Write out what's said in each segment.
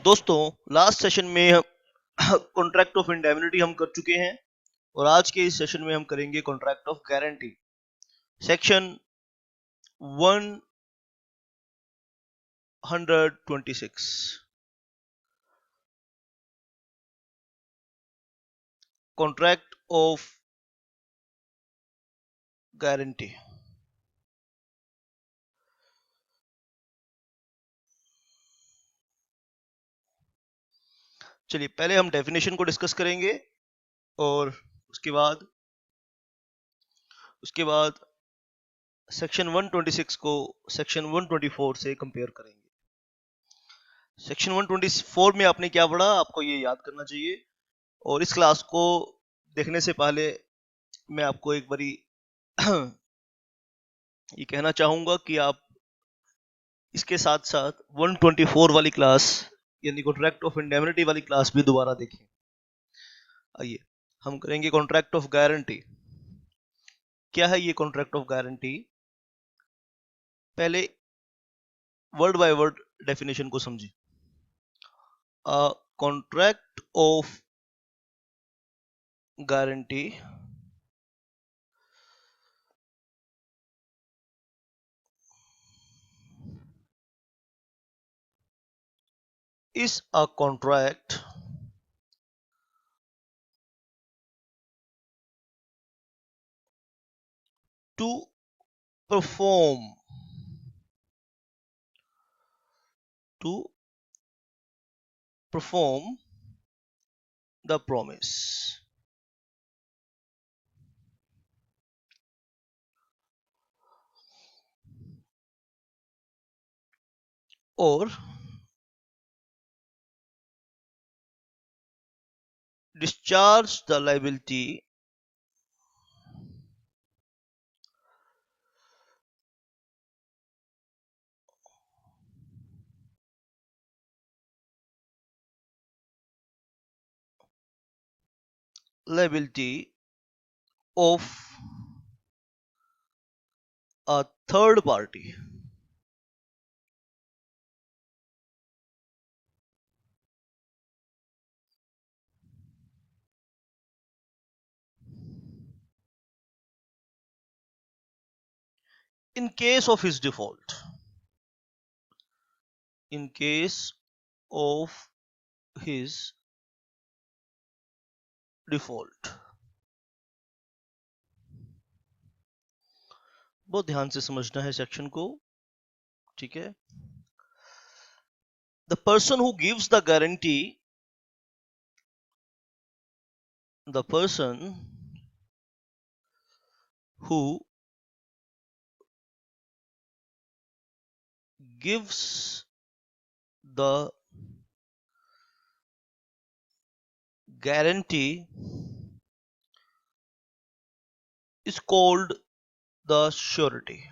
दोस्तों, last session में हम कॉन्ट्रैक्ट ऑफ इंडेमनिटी हम कर चुके हैं और आज के इस सेशन में हम करेंगे contract of guarantee. Section 126, contract of guarantee. चलिए पहले हम डेफिनेशन को डिस्कस करेंगे और उसके बाद सेक्शन 126 को सेक्शन 124 से कंपेयर करेंगे। सेक्शन 124 में आपने क्या पढ़ा, आपको ये याद करना चाहिए। और इस क्लास को देखने से पहले मैं आपको एक बारी ये कहना चाहूंगा कि आप इसके साथ साथ 124 वाली क्लास यानी कॉन्ट्रैक्ट ऑफ इंडेमनिटी वाली क्लास भी दोबारा देखें। आइए हम करेंगे कॉन्ट्रैक्ट ऑफ गारंटी। क्या है ये कॉन्ट्रैक्ट ऑफ गारंटी? पहले वर्ड बाय वर्ड डेफिनेशन को समझिए। Contract of guarantee is a contract to perform to perform the promise or discharge the liability liability of a third party in case of his default. In case of his default। बहुत ध्यान से समझना है section को, ठीक है। The person who gives the guarantee, the person who gives the guarantee is called the surety।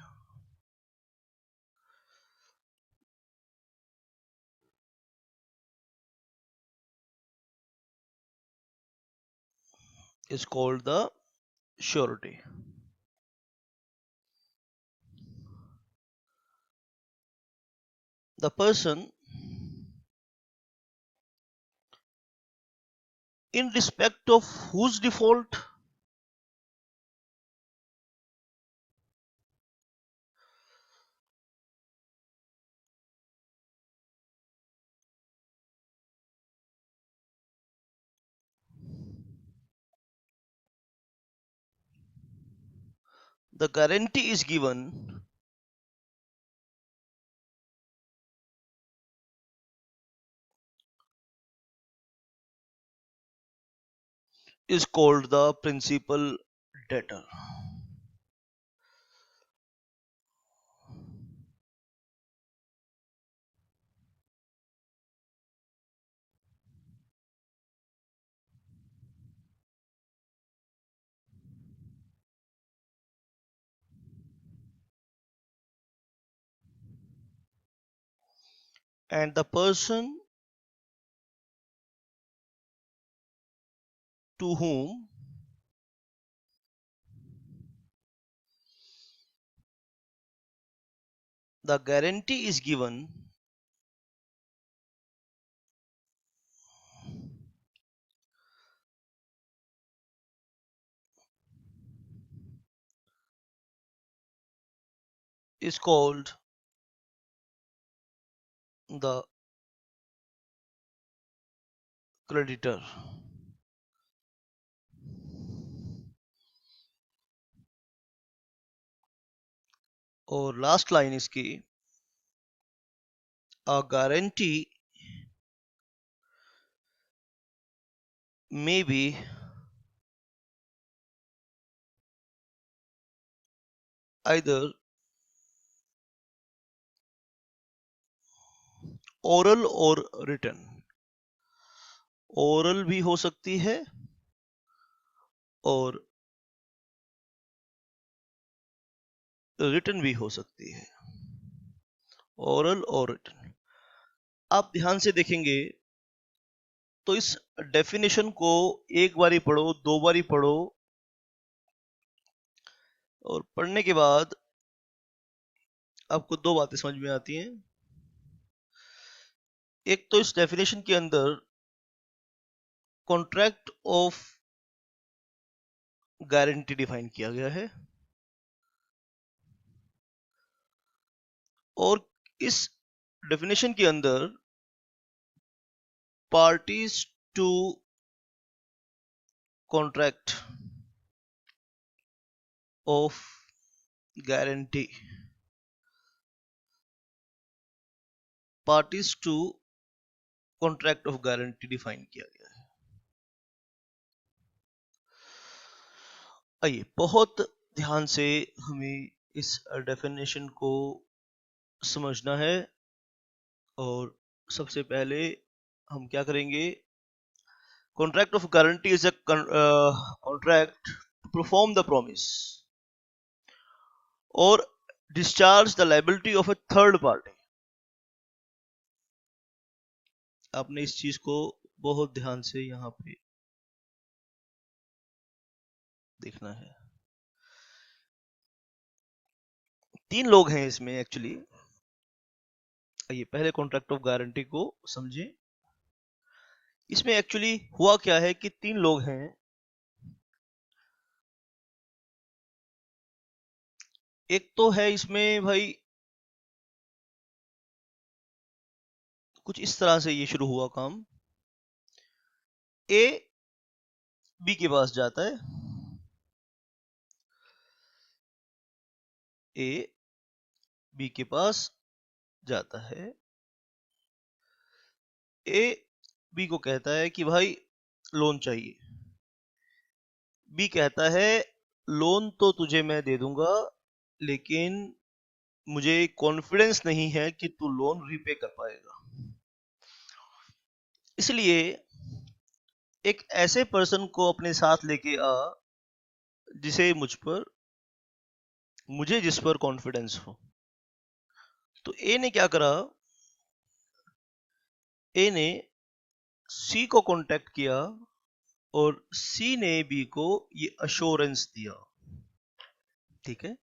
Is called the surety। The person in respect of whose default the guarantee is given is called the principal debtor। And the person to whom the guarantee is given is called the creditor. और last line इसकी, a guarantee may be either oral और written. Oral भी हो सकती है और written भी हो सकती है, ओरल और रिटन। आप ध्यान से देखेंगे तो इस डेफिनेशन को एक बारी पढ़ो, दो बारी पढ़ो, और पढ़ने के बाद आपको दो बातें समझ में आती हैं। एक तो इस डेफिनेशन के अंदर कॉन्ट्रैक्ट ऑफ गारंटी डिफाइन किया गया है, और इस डेफिनेशन के अंदर parties to contract of guarantee, parties to contract of guarantee define किया गया है। आइए बहुत ध्यान से हमें इस डेफिनेशन को समझना है, और सबसे पहले हम क्या करेंगे, contract of guarantee is a contract to perform the promise और discharge the liability of a third party. आपने इस चीज को बहुत ध्यान से यहाँ पे देखना है। तीन लोग हैं इसमें एक्चुअली। ये पहले कॉन्ट्रैक्ट ऑफ गारंटी को समझें। इसमें एक्चुअली हुआ क्या है कि तीन लोग हैं। एक तो है इसमें भाई, कुछ इस तरह से ये शुरू हुआ काम। ए बी के पास जाता है, ए बी के पास जाता है, ए बी को कहता है कि भाई लोन चाहिए। बी कहता है लोन तो तुझे मैं दे दूंगा, लेकिन मुझे कॉन्फिडेंस नहीं है कि तू लोन रीपे कर पाएगा, इसलिए एक ऐसे पर्सन को अपने साथ लेके आ जिसे मुझे जिस पर कॉन्फिडेंस हो। तो ए ने क्या करा, ए ने सी को कांटेक्ट किया और सी ने बी को ये अश्योरेंस दिया। ठीक है,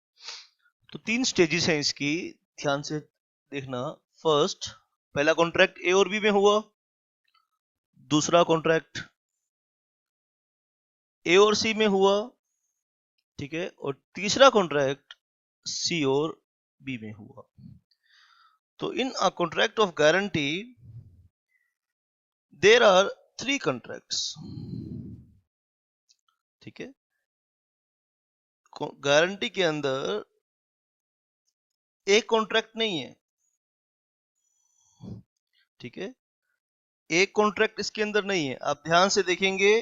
तो तीन स्टेजेस हैं इसकी, ध्यान से देखना। फर्स्ट, पहला कॉन्ट्रैक्ट ए और बी में हुआ, दूसरा कॉन्ट्रैक्ट ए और सी में हुआ, ठीक है, और तीसरा कॉन्ट्रैक्ट सी और बी में हुआ। तो in a contract of guarantee there are three contracts. ठीक है, गारंटी के अंदर एक कॉन्ट्रैक्ट नहीं है। ठीक है, एक कॉन्ट्रैक्ट इसके अंदर नहीं है। आप ध्यान से देखेंगे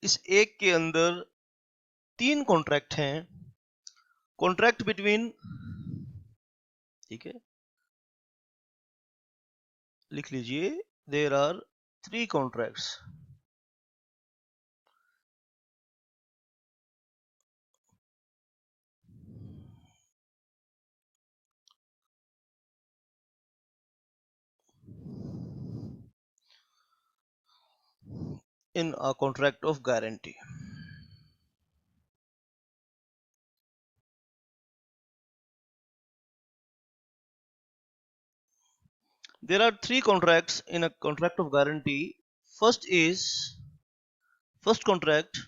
इस एक के अंदर तीन कॉन्ट्रैक्ट हैं। कॉन्ट्रैक्ट बिटवीन, ठीक है, लिख लीजिए, there are three contracts. In a contract of guarantee, there are three contracts in a contract of guarantee. First contract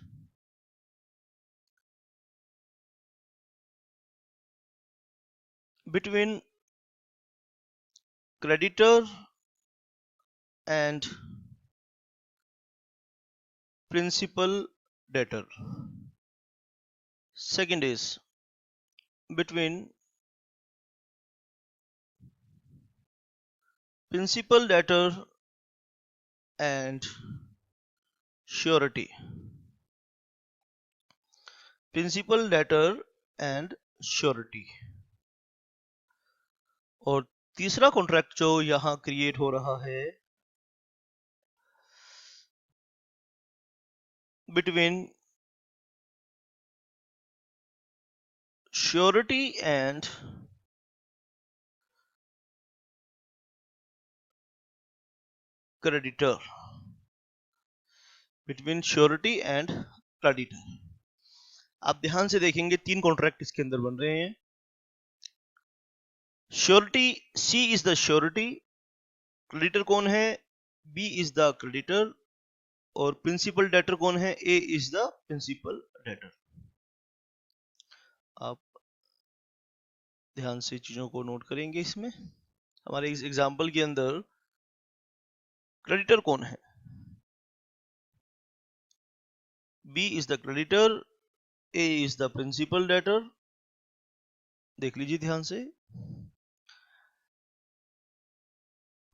between creditor and principal debtor. Second is between principal debtor and surety. Principal debtor and surety. और तीसरा contract जो यहां create हो रहा है between surety and creditor. Between surety and creditor. आप ध्यान से देखेंगे तीन कॉन्ट्रैक्ट इसके अंदर बन रहे हैं. Surety, C is the surety, creditor कौन है, बी इज द क्रेडिटर, और प्रिंसिपल डेटर कौन है, A is the principal debtor. आप ध्यान से चीजों को नोट करेंगे. इसमें हमारे इस एग्जांपल के अंदर क्रेडिटर कौन है, B is the creditor, A is the principal debtor. देख लीजिए ध्यान से.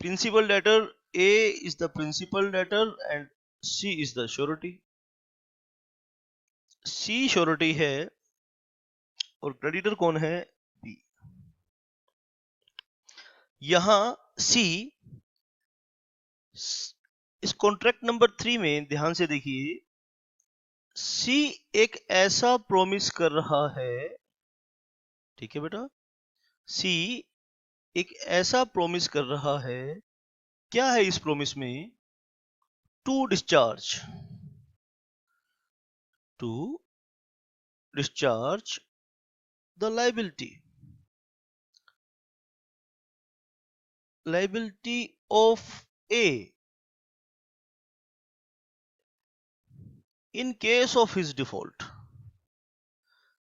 Principal debtor, A is the principal debtor and C is the surety. C surety है और क्रेडिटर कौन है, बी. यहां सी इस कॉन्ट्रैक्ट नंबर 3 में ध्यान से देखिए, सी एक ऐसा प्रॉमिस कर रहा है, ठीक है बेटा, सी एक ऐसा प्रॉमिस कर रहा है. क्या है इस प्रॉमिस में, to discharge the liability of A in case of his default.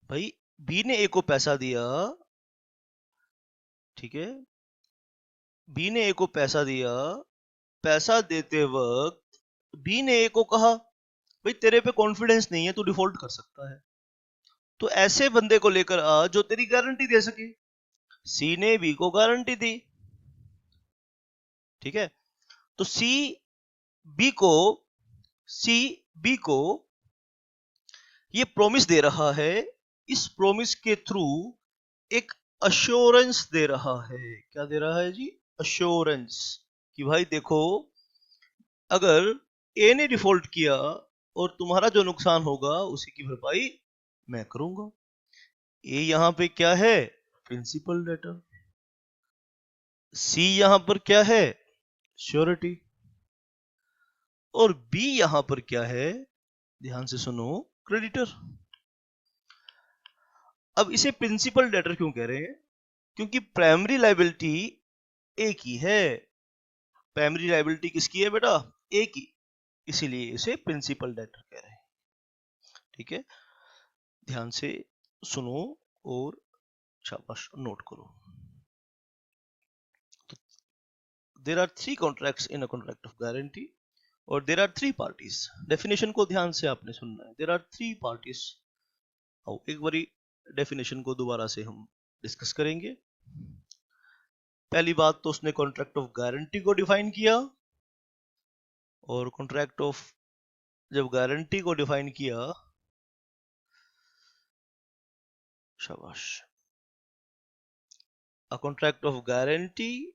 भाई बी ने ए को पैसा दिया, ठीक है, बी ने ए को पैसा दिया. पैसा देते वक्त बी ने ए को कहा भाई तेरे पे कॉन्फिडेंस नहीं है, तू डिफॉल्ट कर सकता है, तो ऐसे बंदे को लेकर आ जो तेरी गारंटी दे सके. सी ने बी को गारंटी दी, ठीक है. तो सी बी को ये प्रॉमिस दे रहा है. इस प्रॉमिस के थ्रू एक अश्योरेंस दे रहा है. क्या दे रहा है जी, अश्योरेंस, कि भाई देखो अगर ए ने डिफॉल्ट किया और तुम्हारा जो नुकसान होगा उसी की भरपाई मैं करूंगा. ए यहां पे क्या है, प्रिंसिपल डेटर. सी यहां पर क्या है, श्योरिटी. और बी यहां पर क्या है, ध्यान से सुनो, क्रेडिटर. अब इसे प्रिंसिपल डेटर क्यों कह रहे हैं, क्योंकि प्राइमरी लायबिलिटी ए की है. प्राइमरी लायबिलिटी किसकी है बेटा, ए की, इसीलिए इसे प्रिंसिपल डेटर कह रहे हैं. ठीक है, ध्यान से सुनो और शाबाश नोट करो. There are three contracts in a contract of guarantee, और there are three parties. Definition को ध्यान से आपने सुनना है. There are three parties. आओ एक बारी डेफिनेशन को दोबारा से हम डिस्कस करेंगे. पहली बात तो उसने कॉन्ट्रैक्ट ऑफ गारंटी को डिफाइन किया, और कॉन्ट्रैक्ट ऑफ जब गारंटी को डिफाइन किया, शाबाश, a contract of guarantee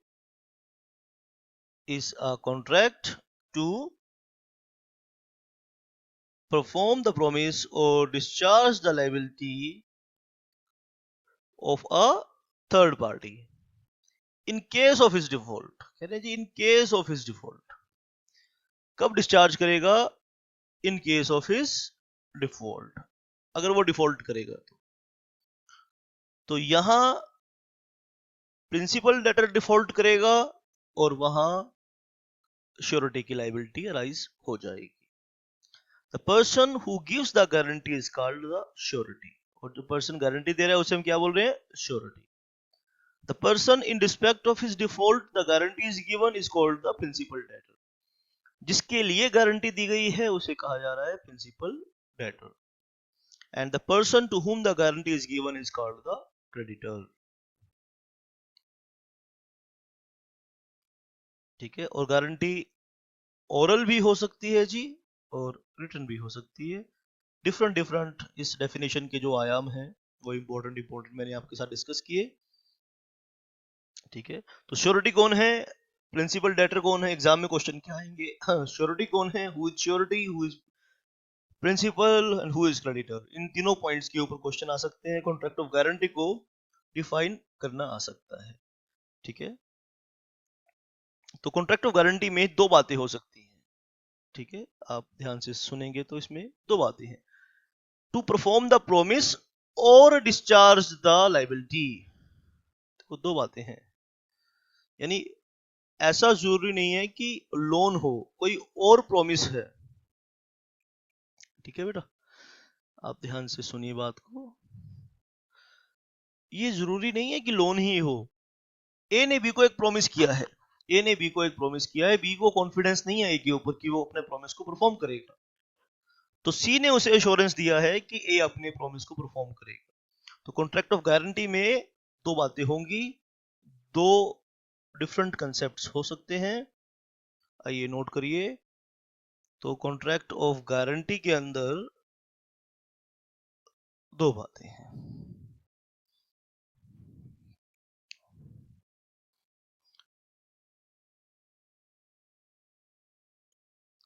is a contract to perform the promise or discharge the liability of a third party in case of his default. कह रहे जी in case of his default. कब discharge करेगा, in case of his default, अगर वो default करेगा तो यहां principal debtor default करेगा और वहां श्योरिटी की लायबिलिटी अराइज हो जाएगी. The person who gives the guarantee is called the surety, और जो पर्सन गारंटी दे रहा है उसे हम क्या बोल रहे हैं, surety. The person in respect of his default the guarantee is given is called the principal debtor. जिसके लिए गारंटी दी गई है उसे कहा जा रहा है principal debtor. And the person to whom the guarantee is given is called the creditor. ठीक है, और गारंटी ओरल भी हो सकती है जी और रिटन भी हो सकती है। डिफरेंट डिफरेंट इस डेफिनेशन के जो आयाम हैं वो इंपॉर्टेंट मैंने आपके साथ डिस्कस किए। ठीक है, तो श्योरिटी कौन है, प्रिंसिपल डेटर कौन है, एग्जाम में क्वेश्चन क्या आएंगे। श्योरिटी कौन है, who is surety, who is principal and who is creditor. इन तीनों पॉइंट्स के ऊपर क्वेश्चन आ सकते हैं। कॉन्ट्रैक्ट ऑफ गारंटी को डिफाइन करना आ सकता है। ठीक है, तो कॉन्ट्रैक्ट ऑफ गारंटी में दो बातें हो सकती हैं। ठीक है, आप ध्यान से सुनेंगे तो इसमें दो बातें हैं। टू परफॉर्म द प्रोमिस और डिस्चार्ज द लायबिलिटी। तो दो बातें हैं, यानी ऐसा जरूरी नहीं है कि लोन हो, कोई और प्रॉमिस है। ठीक है बेटा, आप ध्यान से सुनिए बात को। ये जरूरी नहीं है कि लोन ही हो। ए ने बी को एक प्रॉमिस किया है, बी को कॉन्फिडेंस नहीं है ए के ऊपर कि वो अपने प्रॉमिस को परफॉर्म करेगा। तो सी ने उसे एश्योरेंस दिया है कि ए अपने प्रॉमिस को परफॉर्म करेगा। तो कॉन्ट्रैक्ट ऑफ गारंटी में दो बातें होंगी, दो डिफरेंट कंसेप्ट्स हो सकते हैं। आइए नोट करिए। तो कॉन्ट्रैक्ट ऑफ गारंटी के अंदर दो बातें हैं।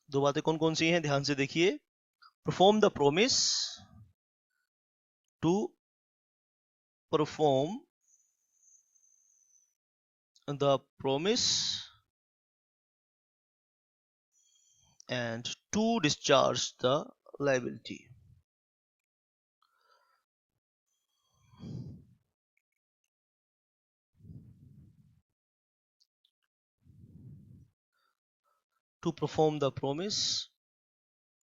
दो बातें कौन कौन सी हैं, ध्यान से देखिए। Perform the promise, to perform the promise and to discharge the liability. To perform the promise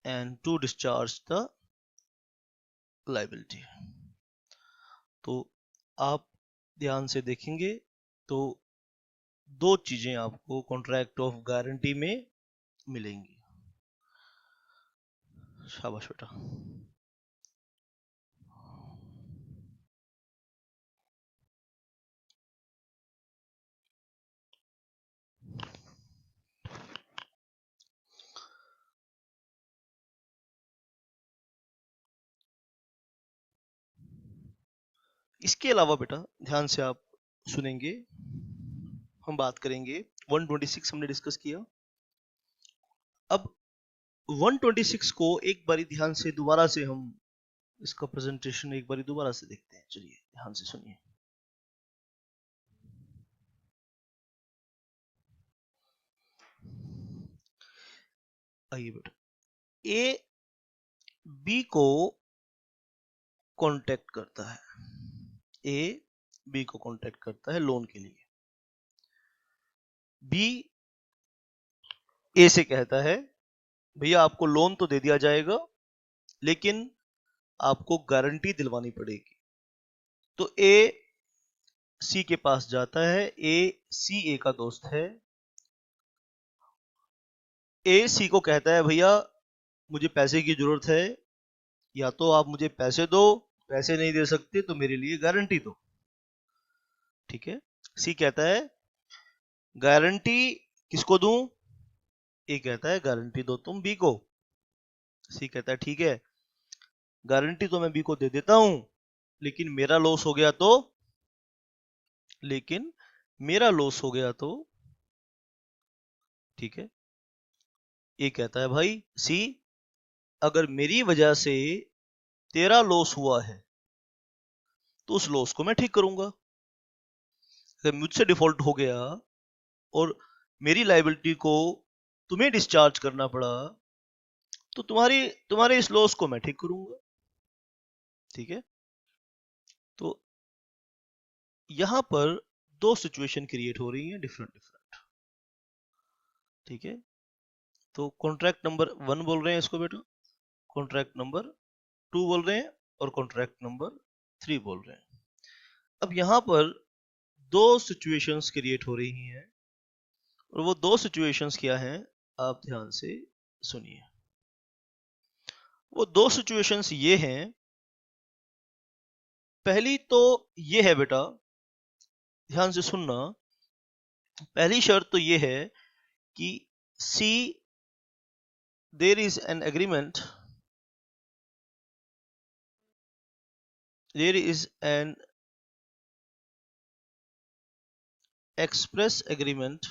and to discharge the liability. तो आप ध्यान से देखेंगे तो दो चीजें आपको कॉन्ट्रैक्ट ऑफ गारंटी में मिलेंगी। शाबाश बेटा। इसके अलावा बेटा ध्यान से आप सुनेंगे, हम बात करेंगे 126 हमने डिस्कस किया। अब 126 को एक बारी ध्यान से दोबारा से हम इसका प्रेजेंटेशन एक बारी दोबारा से देखते हैं। चलिए ध्यान से सुनिए। आइए बेटा, ए बी को कांटेक्ट करता है, ए बी को कांटेक्ट करता है लोन के लिए। बी ए से कहता है भैया आपको लोन तो दे दिया जाएगा लेकिन आपको गारंटी दिलवानी पड़ेगी। तो ए सी के पास जाता है, ए का दोस्त है। ए सी को कहता है भैया मुझे पैसे की जरूरत है, या तो आप मुझे पैसे दो, पैसे नहीं दे सकते तो मेरे लिए गारंटी दो। ठीक है, सी कहता है गारंटी किसको दूं, ए कहता है गारंटी दो तुम बी को। सी कहता है ठीक है गारंटी तो मैं बी को दे देता हूं, लेकिन मेरा लॉस हो गया तो, ठीक है। ए कहता है भाई सी अगर मेरी वजह से तेरा लॉस हुआ है तो उस लॉस को मैं ठीक करूंगा। अगर मुझसे डिफॉल्ट हो गया और मेरी लायबिलिटी को तुम्हें डिस्चार्ज करना पड़ा तो तुम्हारे इस लॉस को मैं ठीक करूंगा। ठीक है, तो यहां पर दो सिचुएशन क्रिएट हो रही हैं डिफरेंट। ठीक है, तो कॉन्ट्रैक्ट नंबर 1 बोल रहे हैं इसको बेटा, कॉन्ट्रैक्ट नंबर 2 बोल रहे हैं और कॉन्ट्रैक्ट नंबर 3 बोल रहे हैं। अब यहां पर दो सिचुएशंस क्रिएट हो रही हैं, और वो दो सिचुएशंस क्या हैं आप ध्यान से सुनिए। वो दो सिचुएशंस ये हैं, पहली तो ये है बेटा, ध्यान से सुनना। पहली शर्त तो ये है कि C there is an agreement, there is an express agreement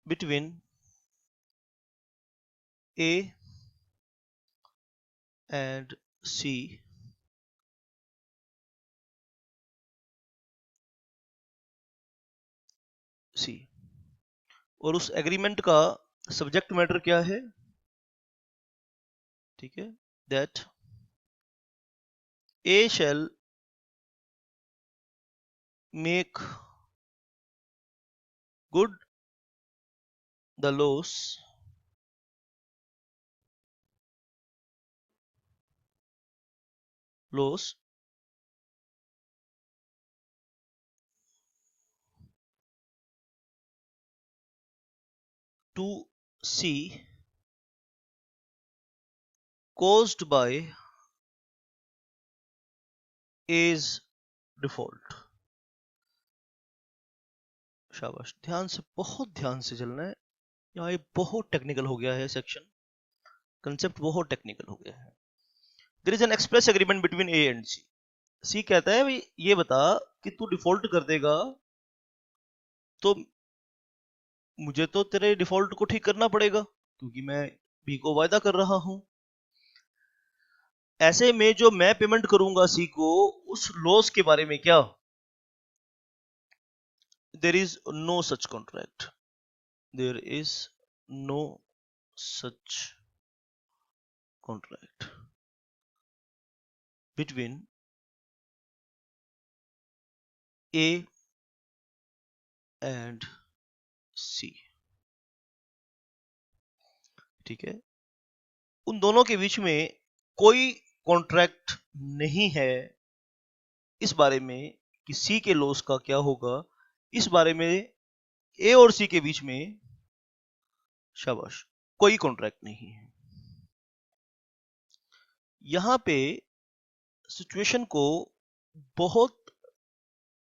between A and C और उस एग्रीमेंट का सब्जेक्ट मैटर क्या है? ठीक है, that A shall make good the loss to C caused by A's default। शाबाश, ध्यान से, बहुत ध्यान से चलना है। यहाँ ये बहुत टेक्निकल हो गया है सेक्शन, कंसेप्ट बहुत टेक्निकल हो गया है। There is an express agreement between A and C. C कहता है भाई ये बता कि तू डिफॉल्ट कर देगा तो मुझे तो तेरे डिफॉल्ट को ठीक करना पड़ेगा, क्योंकि मैं बी को वायदा कर रहा हूं। ऐसे में जो मैं पेमेंट करूंगा सी को, उस लॉस के बारे में क्या, there is no such contract, there is no such contract between A and C. ठीक है, उन दोनों के बीच में कोई कॉन्ट्रैक्ट नहीं है इस बारे में कि सी के लॉस का क्या होगा। इस बारे में ए और सी के बीच में, शाबाश, कोई कॉन्ट्रैक्ट नहीं है। यहां पे सिचुएशन को बहुत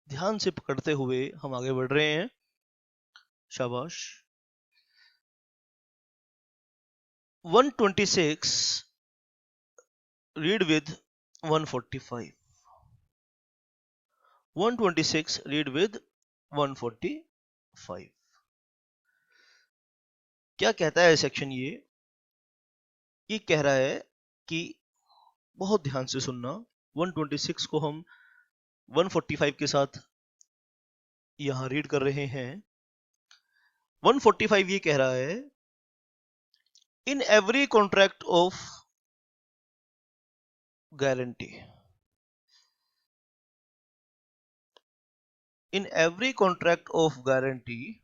ध्यान से पकड़ते हुए हम आगे बढ़ रहे हैं। शाबाश। 126 रीड विद 145। 126 read with 145। क्या कहता है सेक्शन? ये कह रहा है कि, बहुत ध्यान से सुनना, 126 को हम 145 के साथ यहां रीड कर रहे हैं। 145 ये कह रहा है, in every contract of guarantee, in every contract of guarantee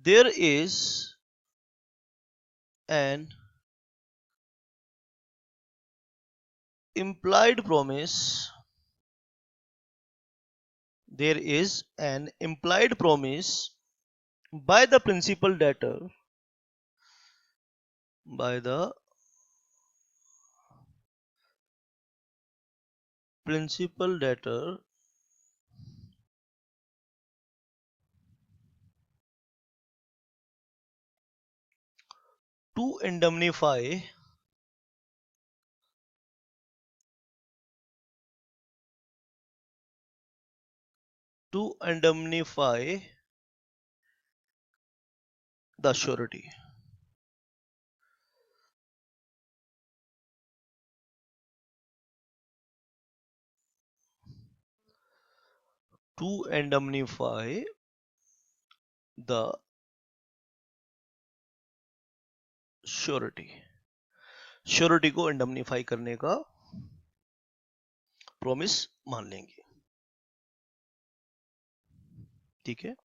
there is an implied promise, there is an implied promise by the principal debtor, by the principal debtor to indemnify the surety। To indemnify the surety, surety को इंडमनीफाई करने का promise मान लेंगे। ठीक है,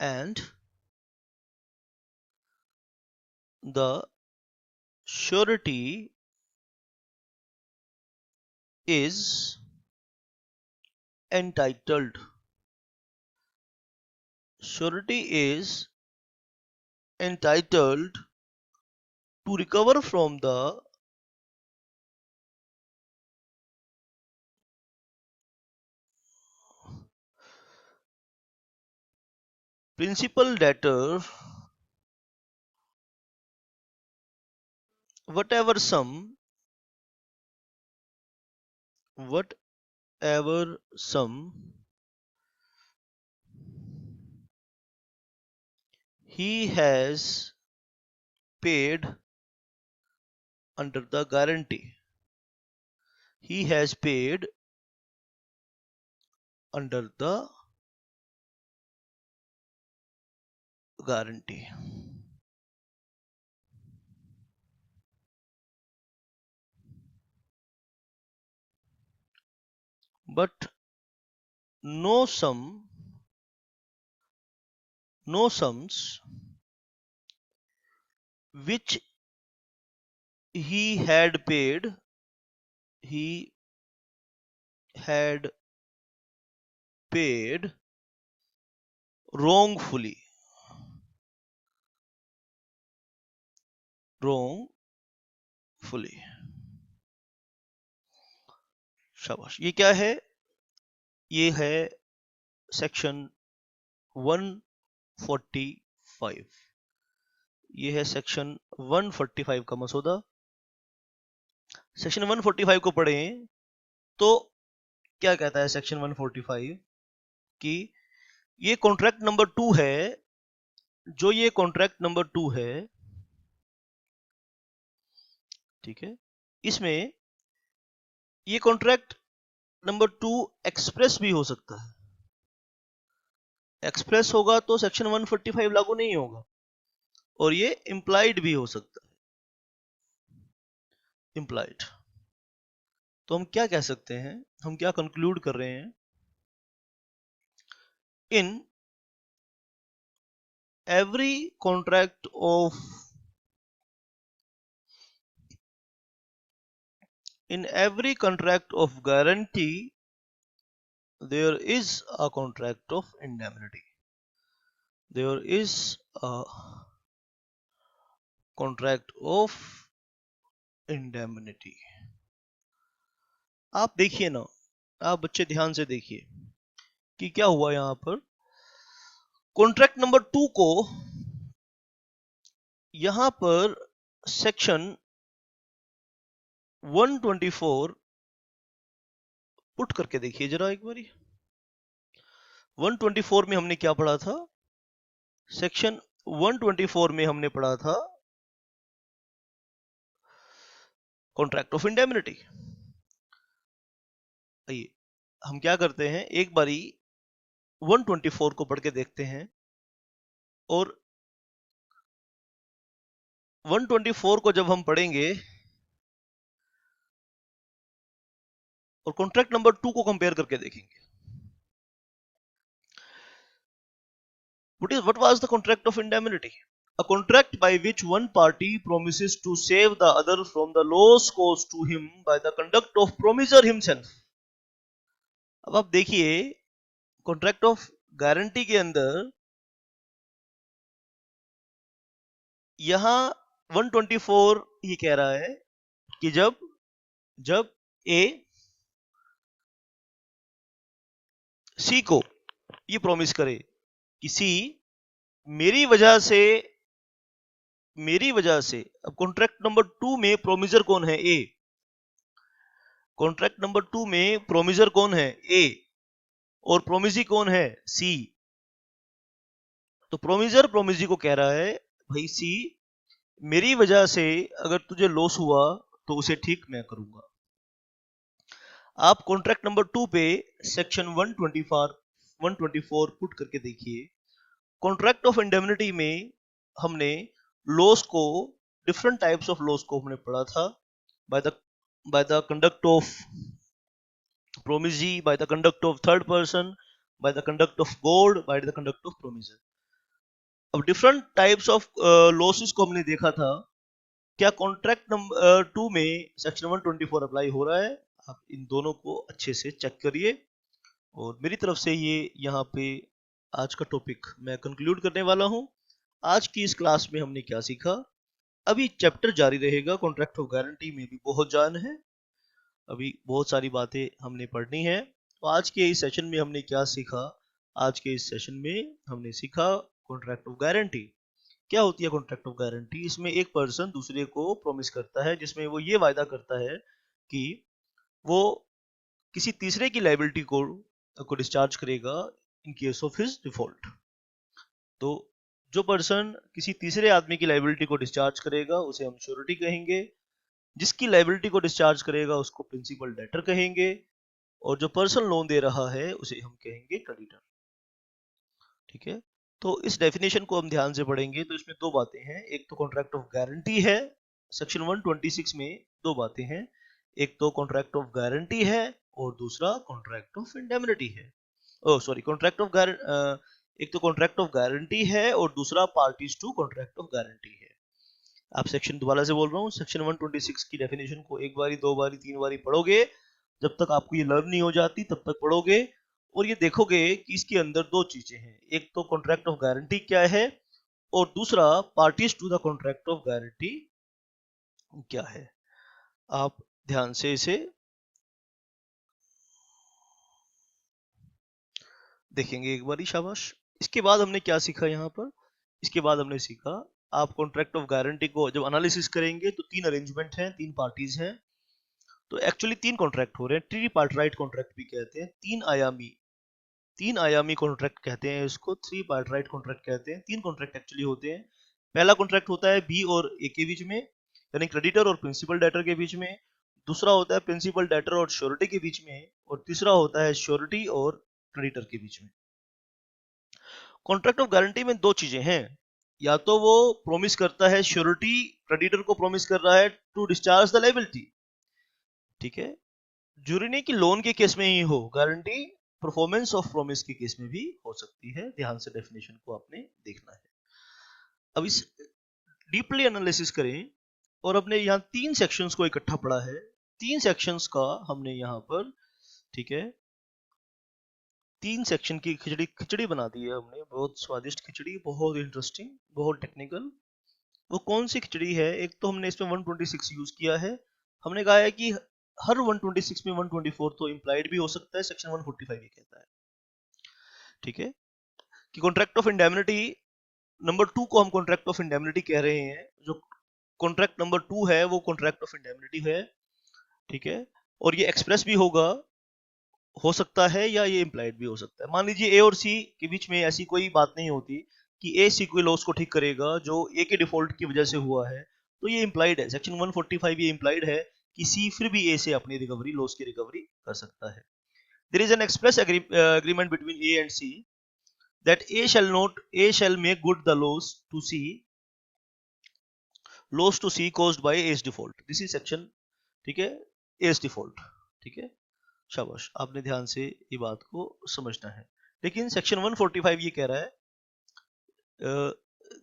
and the surety is entitled. Surety is entitled to recover from the principal debtor whatever sum he has paid under the guarantee. He has paid under the guarantee. But no sums which he had paid wrongfully. शाबाश। ये क्या है? ये है section 145। ये है section 145 का मसौदा। सेक्शन 145 को पढ़ें तो क्या कहता है सेक्शन 145 कि ये कॉन्ट्रैक्ट नंबर 2 है। जो ये कॉन्ट्रैक्ट नंबर 2 है, ठीक है, इसमें ये कॉन्ट्रैक्ट नंबर 2 एक्सप्रेस भी हो सकता है। एक्सप्रेस होगा तो सेक्शन 145 लागू नहीं होगा, और ये इम्प्लाइड भी हो सकता है। इम्प्लाइड तो हम क्या कह सकते हैं, हम क्या कंक्लूड कर रहे हैं? इन every contract of guarantee there is a contract of indemnity. There is a contract of indemnity. आप देखिए ना, आप बच्चे ध्यान से देखिए कि क्या हुआ यहां पर। कॉन्ट्रैक्ट नंबर 2 को यहां पर सेक्शन 124 पुट करके देखिए जरा एक बारी। 124 में हमने क्या पढ़ा था? सेक्शन 124 में हमने पढ़ा था कॉन्ट्रैक्ट ऑफ इंडेमनिटी। आइए हम क्या करते हैं, एक बारी 124 को पढ़ के देखते हैं, और 124 को जब हम पढ़ेंगे और कॉन्ट्रैक्ट नंबर 2 को कंपेयर करके देखेंगे। What was the contract of indemnity? A contract by which one party promises to save the other from the loss caused to him by the conduct of promiser himself. अब आप देखिए contract of guarantee के अंदर यहां 124 ये कह रहा है कि जब ए सी को ये प्रॉमिस करे कि सी मेरी वजह से, अब कॉन्ट्रैक्ट नंबर 2 में प्रोमिजर कौन है? ए। कॉन्ट्रैक्ट नंबर 2 में प्रोमिजर कौन है? ए, और प्रोमिजी कौन है? सी। तो प्रोमिजर प्रोमिजी को कह रहा है भाई सी, मेरी वजह से अगर तुझे लॉस हुआ तो उसे ठीक मैं करूंगा। आप कॉन्ट्रैक्ट नंबर 2 पे सेक्शन 124 पुट करके देखिए। कॉन्ट्रैक्ट ऑफ इंडेमनिटी में हमने लॉस को, डिफरेंट टाइप्स ऑफ लॉस को हमने पढ़ा था, by the conduct of promisee, by the conduct of third person, by the conduct of board, by the conduct of promisor. अब डिफरेंट टाइप्स ऑफ लॉसेस को हमने देखा था। क्या कॉन्ट्रैक्ट नंबर 2 में सेक्शन 124 अप्लाई हो रहा है? आप इन दोनों को अच्छे से चेक करिए। और मेरी तरफ से ये यहाँ पे आज का टॉपिक मैं कंक्लूड करने वाला हूँ। आज की इस क्लास में हमने क्या सीखा? अभी चैप्टर जारी रहेगा, कॉन्ट्रैक्ट ऑफ गारंटी में भी बहुत जान है, अभी बहुत सारी बातें हमने पढ़नी है। तो आज के इस सेशन में हमने क्या सीखा? आज के इस सेशन में हमने सीखा कॉन्ट्रैक्ट ऑफ गारंटी। क्या होती है कॉन्ट्रैक्ट ऑफ गारंटी? इसमें एक पर्सन दूसरे को प्रॉमिस करता है, जिसमें वो ये वायदा करता है कि वो किसी तीसरे की लायबिलिटी को डिस्चार्ज करेगा in case of his default. तो जो पर्सन किसी तीसरे आदमी की लायबिलिटी को डिस्चार्ज करेगा उसे हम श्योरिटी कहेंगे, जिसकी लायबिलिटी को डिस्चार्ज करेगा उसको प्रिंसिपल डेटर कहेंगे, और जो पर्सन लोन दे रहा है उसे हम कहेंगे क्रेडिटर। ठीक है, तो इस डेफिनेशन को हम ध्यान से पढ़ेंगे तो इसमें दो बातें हैं। एक तो कॉन्ट्रैक्ट ऑफ गारंटी है, सेक्शन 126 में दो बातें हैं, एक तो कॉन्ट्रैक्ट ऑफ गारंटी है और दूसरा कॉन्ट्रैक्ट ऑफ इंडेमनिटी है। ओह सॉरी, कॉन्ट्रैक्ट ऑफ एक तो कॉन्ट्रैक्ट ऑफ गारंटी है और दूसरा parties to contract of guarantee है। आप सेक्शन दोबारा से बोल रहा हूँ, सेक्शन 126 की डेफिनेशन को एक बारी, दो बारी, तीन बारी पढ़ोगे, जब तक आपको ये लर्न नहीं हो जाती तब तक पढ़ोगे, और ये देखोगे कि इसके अंदर दो चीजें हैं। एक तो कॉन्ट्रैक्ट ऑफ गारंटी क्या है और दूसरा parties to the contract of guarantee क्या है। आप ध्यान से इसे देखेंगे एक बारी, शाबाश। इसके बाद हमने क्या सीखा यहाँ पर? इसके बाद हमने सीखा आप कॉन्ट्रैक्ट ऑफ गारंटी को जब एनालिसिस करेंगे तो तीन अरेंजमेंट हैं, तीन पार्टीज हैं। तो एक्चुअली तीन कॉन्ट्रैक्ट हो रहे हैं, ट्री पार्टराइट कॉन्ट्रैक्ट भी कहते हैं, तीन आयामी कॉन्ट्रैक्ट कहते हैं इसको, थ्री पार्टराइट कॉन्ट्रैक्ट कहते हैं। तीन कॉन्ट्रैक्ट एक्चुअली होते हैं। पहला कॉन्ट्रैक्ट होता है बी और ए के बीच में, यानी क्रेडिटर और प्रिंसिपल डेटर के बीच में। दूसरा होता है प्रिंसिपल डेटर और श्योरिटी के बीच में, और तीसरा होता है श्योरिटी और क्रेडिटर के बीच में। कॉन्ट्रैक्ट ऑफ गारंटी में दो चीजें हैं, या तो वो प्रॉमिस करता है, श्योरिटी क्रेडिटर को प्रॉमिस कर रहा है टू डिस्चार्ज द लायबिलिटी। ठीक है, जरूरी नहीं कि लोन के केस में ही हो, गारंटी परफॉर्मेंस ऑफ प्रॉमिस के केस में भी हो सकती है। ध्यान से डेफिनेशन को आपने देखना है। अब इस डीपली एनालिसिस करें, और अपने यहाँ तीन सेक्शंस को इकट्ठा पढ़ा है। तीन सेक्शंस का हमने यहाँ पर, ठीक है, तीन सेक्शन की खिचड़ी बना दी है हमने, बहुत स्वादिष्ट खिचड़ी, बहुत इंटरेस्टिंग, बहुत टेक्निकल। वो कौन सी खिचड़ी है? एक तो हमने इसमें 126 यूज किया है। हमने कहा है कि हर 126 में 124 तो इंप्लाइड भी हो सकता है, सेक्शन 145 ये कहता है। ठीक है, कि कॉन्ट्रैक्ट ऑफ इंडेमनिटी नंबर 2 को हम कॉन्ट्रैक्ट ऑफ इंडेमनिटी कह रहे हैं। जो कॉन्ट्रैक्ट नंबर 2 है वो कॉन्ट्रैक्ट ऑफ इंडेमनिटी है। ठीक है, और ये एक्सप्रेस भी हो सकता है या ये इंप्लाइड भी हो सकता है। मान लीजिए ए और सी के बीच में ऐसी कोई बात नहीं होती कि ए सी कोई लॉस को ठीक करेगा जो ए के डिफॉल्ट की वजह से हुआ है, तो ये इंप्लाइड है। सेक्शन 145 ये इंप्लाइड है कि सी फिर भी ए से अपनी रिकवरी, लॉस की रिकवरी कर सकता है। There is an express agreement between A and C that A shall make good the loss to C caused by A's default. This is section, ठीक है, A's default। ठीक है, शाबाश, आपने ध्यान से ये बात को समझना है। लेकिन सेक्शन 145 ये कह रहा है,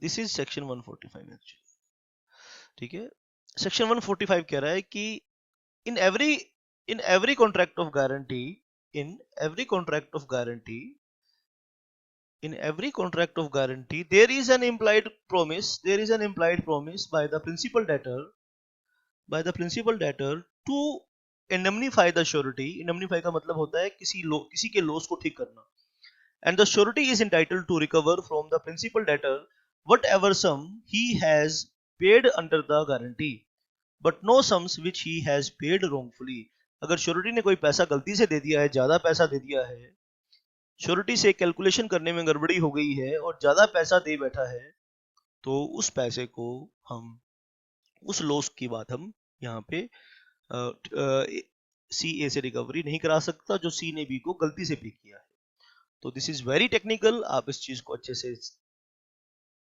दिस इज सेक्शन 145 एक्चुअली। ठीक है, सेक्शन 145 कह रहा है कि in every contract of guarantee in every contract of guarantee there is an implied promise by the principal debtor to indemnify the surety। indemnify का मतलब होता है किसी के लॉस को ठीक करना। and the surety is entitled to recover from the principal debtor whatever sum he has paid under the guarantee but no sums which he has paid wrongfully। अगर श्योरिटी ने कोई पैसा गलती से दे दिया है, ज्यादा पैसा दे दिया है, श्योरिटी से कैलकुलेशन करने में गड़बड़ी हो गई है और ज्यादा पैसा दे बैठा है, तो उस पैसे को हम, उस लॉस की बात हम यहाँ पे सी ए से रिकवरी नहीं करा सकता जो सी ने बी को गलती से पे किया है। तो दिस इज वेरी टेक्निकल। आप इस चीज को अच्छे से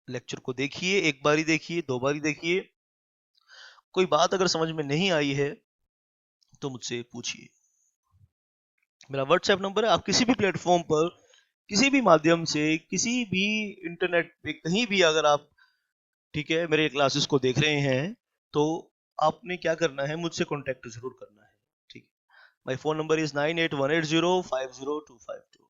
लेक्चर को देखिए, एक बारी देखिए, दो बारी देखिए। कोई बात अगर समझ में नहीं आई है तो मुझसे पूछिए। मेरा व्हाट्सएप नंबर है, आप किसी भी प्लेटफॉर्म पर किसी भी माध्यम से, किसी भी इंटरनेट पे कहीं भी अगर आप, ठीक है, मेरे क्लासेस को देख रहे हैं, तो आपने क्या करना है, मुझसे कांटेक्ट जरूर करना है। ठीक है, माय फोन नंबर इज 9818050252।